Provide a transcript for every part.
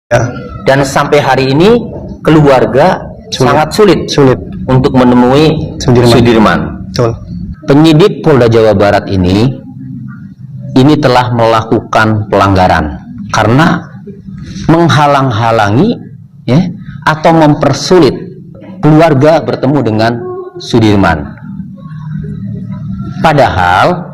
Ya. Dan sampai hari ini keluarga sangat sulit untuk menemui Sudirman. Betul. Penyidik Polda Jawa Barat ini telah melakukan pelanggaran karena menghalang-halangi atau mempersulit keluarga bertemu dengan Sudirman. Padahal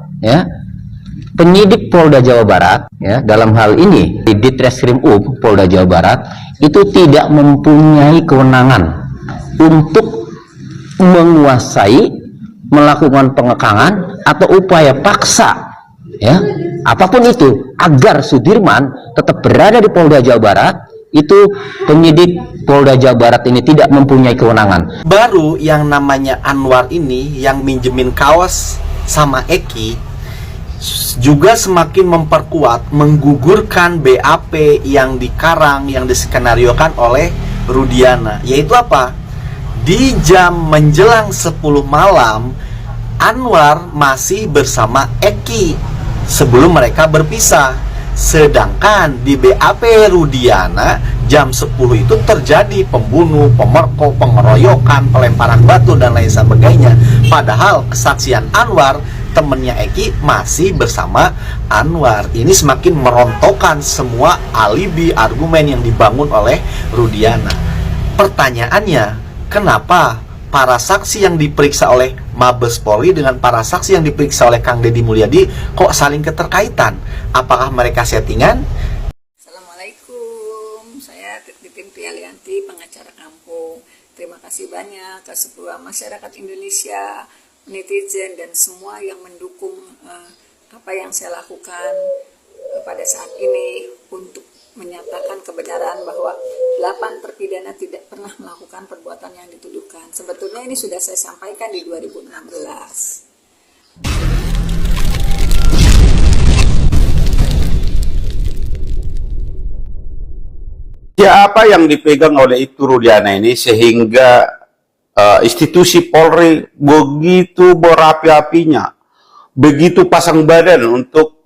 penyidik Polda Jawa Barat dalam hal ini di Ditreskrim Polda Jawa Barat itu tidak mempunyai kewenangan untuk menguasai, melakukan pengekangan atau upaya paksa apapun itu agar Sudirman tetap berada di Polda Jawa Barat. Itu penyidik Polda Jawa Barat ini tidak mempunyai kewenangan. Baru yang namanya Anwar ini yang minjemin kaos sama Eki juga semakin memperkuat, menggugurkan BAP yang dikarang, yang diskenariokan oleh Rudiana. Yaitu apa? Di jam menjelang 10 malam Anwar masih bersama Eki sebelum mereka berpisah. Sedangkan di BAP Rudiana jam 10 itu terjadi pembunuh, pemerkosa, pengeroyokan, pelemparan batu dan lain sebagainya. Padahal kesaksian Anwar, temennya Eki, masih bersama Anwar. Ini semakin merontokkan semua alibi argumen yang dibangun oleh Rudiana. Pertanyaannya, kenapa para saksi yang diperiksa oleh Mabes Polri dengan para saksi yang diperiksa oleh Kang Deddy Mulyadi kok saling keterkaitan? Apakah mereka settingan? Assalamualaikum, saya Titin Prialianti, pengacara kampung. Terima kasih banyak ke seluruh masyarakat Indonesia, netizen dan semua yang mendukung apa yang saya lakukan pada saat ini untuk menyatakan kebenaran bahwa 8 terpidana tidak pernah melakukan perbuatan yang dituduhkan. Sebetulnya ini sudah saya sampaikan di 2016. Apa yang dipegang oleh Ibtu Rudiana ini sehingga institusi Polri begitu berapi-apinya, begitu pasang badan untuk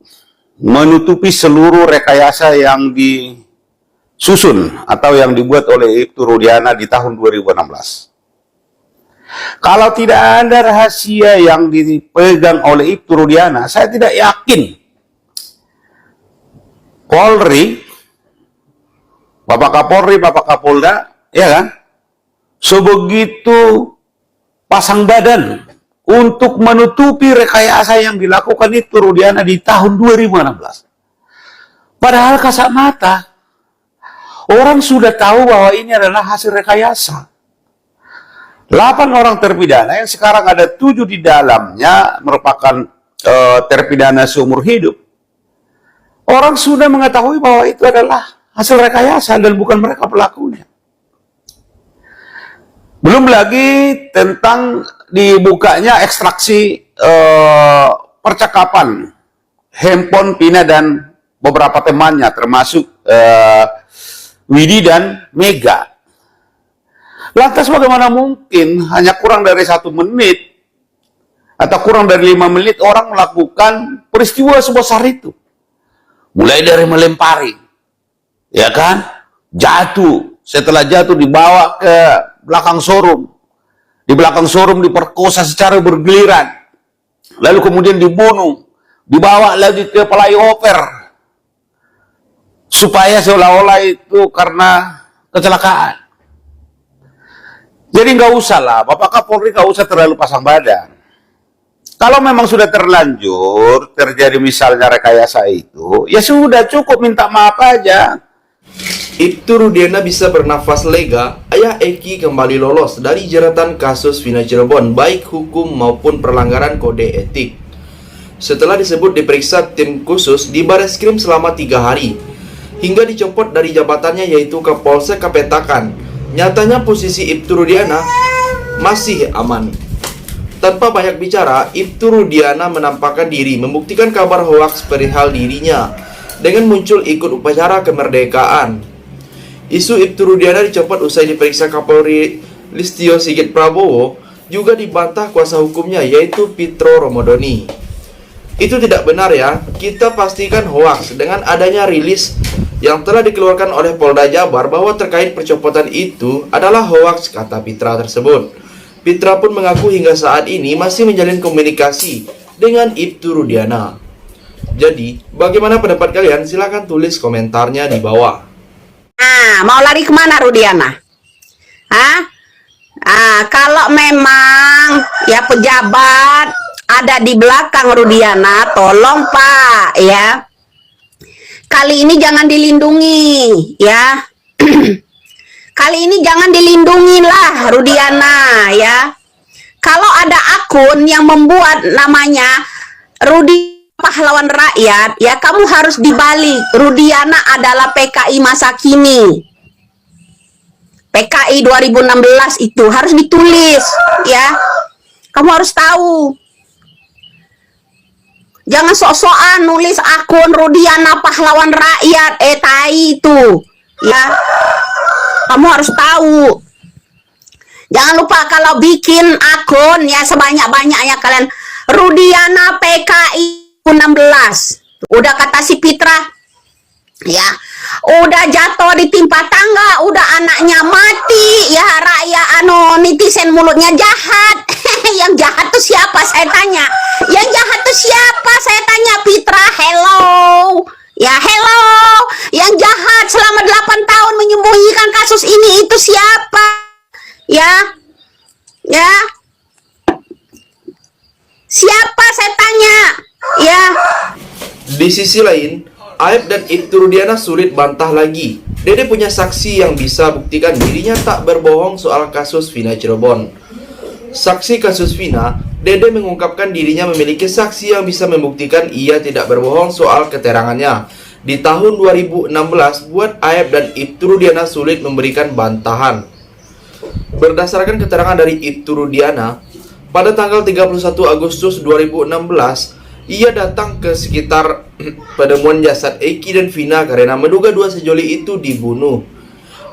menutupi seluruh rekayasa yang disusun atau yang dibuat oleh Ibtu Rudiana di tahun 2016. Kalau tidak ada rahasia yang dipegang oleh Ibtu Rudiana, saya tidak yakin Polri, Bapak Kapolri, Bapak Kapolda, ya kan, sebegitu pasang badan untuk menutupi rekayasa yang dilakukan itu Rudiana di tahun 2016. Padahal kasat mata, orang sudah tahu bahwa ini adalah hasil rekayasa. 8 orang terpidana yang sekarang ada 7 di dalamnya merupakan terpidana seumur hidup. Orang sudah mengetahui bahwa itu adalah hasil rekayasa dan bukan mereka pelakunya. Belum lagi tentang dibukanya ekstraksi percakapan handphone Pina dan beberapa temannya termasuk Widi dan Mega. Lantas bagaimana mungkin hanya kurang dari 1 menit atau kurang dari 5 menit orang melakukan peristiwa sebesar itu? Mulai dari melempari, ya kan, jatuh, setelah jatuh dibawa ke belakang showroom. Di belakang showroom diperkosa secara bergiliran. Lalu kemudian dibunuh. Dibawa lagi ke flyover. Supaya seolah-olah itu karena kecelakaan. Jadi nggak usah lah, Bapak Kapolri nggak usah terlalu pasang badan. Kalau memang sudah terlanjur terjadi misalnya rekayasa itu, ya sudah cukup minta maaf aja. Ibtu Rudiana bisa bernafas lega, ayah Eki kembali lolos dari jeratan kasus Vina Cirebon, baik hukum maupun pelanggaran kode etik. Setelah disebut diperiksa tim khusus di Bareskrim selama 3 hari, hingga dicopot dari jabatannya yaitu Kapolsek Kapetakan, nyatanya posisi Ibtu Rudiana masih aman. Tanpa banyak bicara, Ibtu Rudiana menampakkan diri, membuktikan kabar hoaks perihal dirinya dengan muncul ikut upacara kemerdekaan. Isu Ibtu Rudiana dicopot usai diperiksa Kapolri Listio Sigit Prabowo juga dibantah kuasa hukumnya yaitu Pitro Romodoni. Itu tidak benar ya, kita pastikan hoaks dengan adanya rilis yang telah dikeluarkan oleh Polda Jabar bahwa terkait percopotan itu adalah hoaks, kata Pitra tersebut. Pitra pun mengaku hingga saat ini masih menjalin komunikasi dengan Ibtu Rudiana. Jadi, bagaimana pendapat kalian? Silahkan tulis komentarnya di bawah. Mau lari kemana Rudiana? Kalau memang ya pejabat ada di belakang Rudiana, tolong Pak ya. Kali ini jangan dilindungi ya. Kali ini jangan dilindungi lah Rudiana ya. Kalau ada akun yang membuat namanya Rudi pahlawan rakyat, ya kamu harus dibalik. Rudiana adalah PKI masa kini. PKI 2016 itu harus ditulis ya. Kamu harus tahu. Jangan sok-sokan nulis akun Rudiana pahlawan rakyat, tai itu ya. Kamu harus tahu. Jangan lupa kalau bikin akun ya sebanyak-banyaknya kalian Rudiana PKI 16. Udah kata si Pitra ya, udah jatuh ditimpa tangga, udah anaknya mati ya, rakyat netizen mulutnya jahat. Yang jahat tuh siapa saya tanya? Yang jahat tuh siapa saya tanya? Pitra, hello ya, hello. Yang jahat selama 8 tahun menyembunyikan kasus ini itu siapa ya? Ya, siapa saya tanya ya. Di sisi lain, Aib dan Ibtu Rudiana sulit bantah lagi. Dede punya saksi yang bisa buktikan dirinya tak berbohong soal kasus Vina Cirebon. Saksi kasus Vina, Dede mengungkapkan dirinya memiliki saksi yang bisa membuktikan ia tidak berbohong soal keterangannya. Di tahun 2016, buat Aib dan Ibtu Rudiana sulit memberikan bantahan. Berdasarkan keterangan dari Ibtu Rudiana, pada tanggal 31 Agustus 2016, ia datang ke sekitar penemuan jasad Eki dan Vina karena menduga dua sejoli itu dibunuh.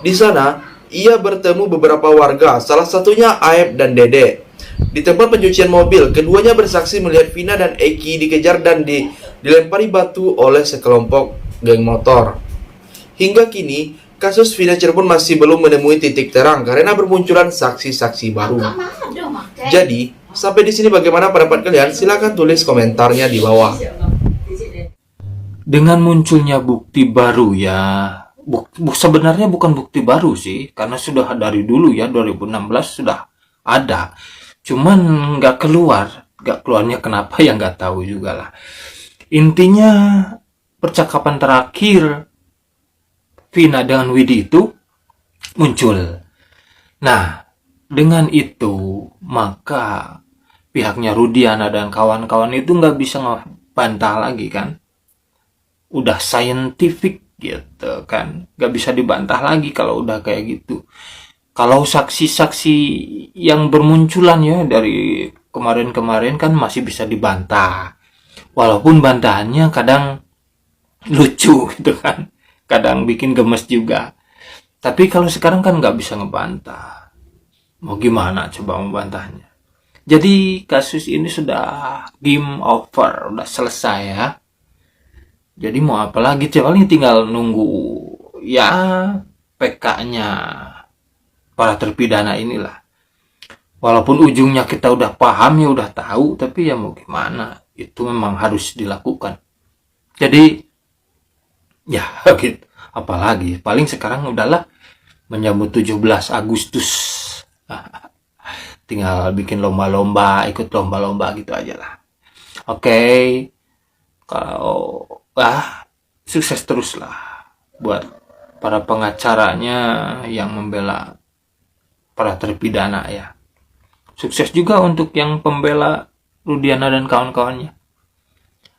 Di sana, ia bertemu beberapa warga, salah satunya Aib dan Dede. Di tempat pencucian mobil, keduanya bersaksi melihat Vina dan Eki dikejar dan dilempari batu oleh sekelompok geng motor. Hingga kini, kasus Vina Cirebon masih belum menemui titik terang karena bermunculan saksi-saksi baru. Jadi, sampai di sini bagaimana pendapat kalian? Silahkan tulis komentarnya di bawah. Dengan munculnya bukti baru ya, sebenarnya bukan bukti baru sih, karena sudah dari dulu ya, 2016 sudah ada. Cuman nggak keluarnya kenapa ya nggak tahu juga lah. Intinya percakapan terakhir Vina dengan Widi itu muncul. Nah, dengan itu maka pihaknya Rudiana dan kawan-kawan itu nggak bisa ngebantah lagi kan. Udah scientific gitu kan, nggak bisa dibantah lagi kalau udah kayak gitu. Kalau saksi-saksi yang bermunculan ya dari kemarin-kemarin kan masih bisa dibantah, walaupun bantahannya kadang lucu gitu kan, kadang bikin gemes juga. Tapi kalau sekarang kan nggak bisa ngebantah, mau gimana coba membantahnya. Jadi kasus ini sudah game over, udah selesai ya. Jadi mau apa lagi, paling tinggal nunggu ya PK-nya para terpidana inilah. Walaupun ujungnya kita udah paham ya, udah tahu, tapi ya mau gimana, itu memang harus dilakukan. Jadi ya gitu, apalagi paling sekarang udahlah menyambut 17 Agustus. Tinggal bikin lomba-lomba, ikut lomba-lomba gitu aja lah. Oke. Kalau sukses terus lah buat para pengacaranya yang membela para terpidana ya. Sukses juga untuk yang pembela Rudiana dan kawan-kawannya.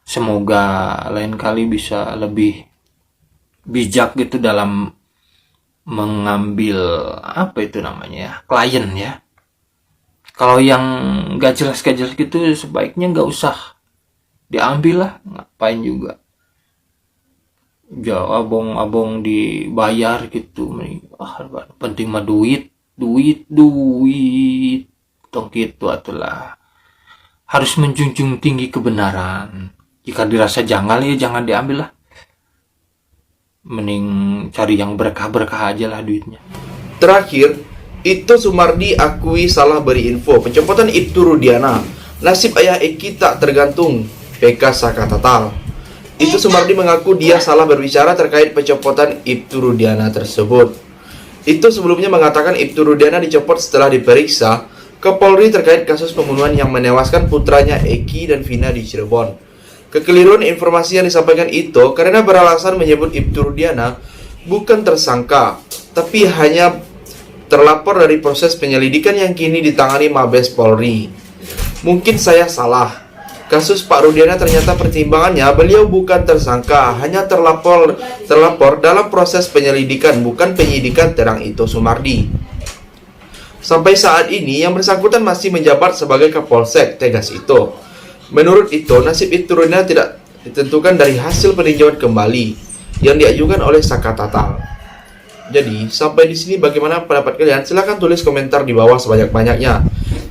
Semoga lain kali bisa lebih bijak gitu dalam mengambil apa itu namanya ya, klien ya. Kalau yang gak jelas gitu sebaiknya gak usah diambil lah, ngapain juga. Ya abong dibayar gitu, penting mah duit tong gitu atulah. Harus menjunjung tinggi kebenaran. Jika dirasa janggal ya jangan diambil lah. Mending cari yang berkah-berkah aja lah duitnya. Terakhir, Ibtu Sumardi akui salah beri info pencopotan Ibtu Rudiana. Nasib ayah Eki tak tergantung PK Saka Tatal. Ibtu Sumardi mengaku dia salah berbicara terkait pencopotan Ibtu Rudiana tersebut. Itu sebelumnya mengatakan Ibtu Rudiana dicopot setelah diperiksa ke Polri terkait kasus pembunuhan yang menewaskan putranya Eki dan Vina di Cirebon. Kekeliruan informasi yang disampaikan itu karena beralasan menyebut Ibtu Rudiana bukan tersangka, tapi hanya terlapor dari proses penyelidikan yang kini ditangani Mabes Polri. Mungkin saya salah. Kasus Pak Rudiana ternyata pertimbangannya beliau bukan tersangka, hanya terlapor dalam proses penyelidikan, bukan penyidikan, terang Ibtu Sumardi. Sampai saat ini yang bersangkutan masih menjabat sebagai Kapolsek, tegas itu. Menurut itu, nasib Ibtu Rudiana tidak ditentukan dari hasil peninjauan kembali yang diajukan oleh Saka Tatal. Jadi, sampai di sini bagaimana pendapat kalian? Silahkan tulis komentar di bawah sebanyak-banyaknya.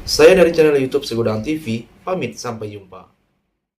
Saya dari channel YouTube Segudang TV, pamit sampai jumpa.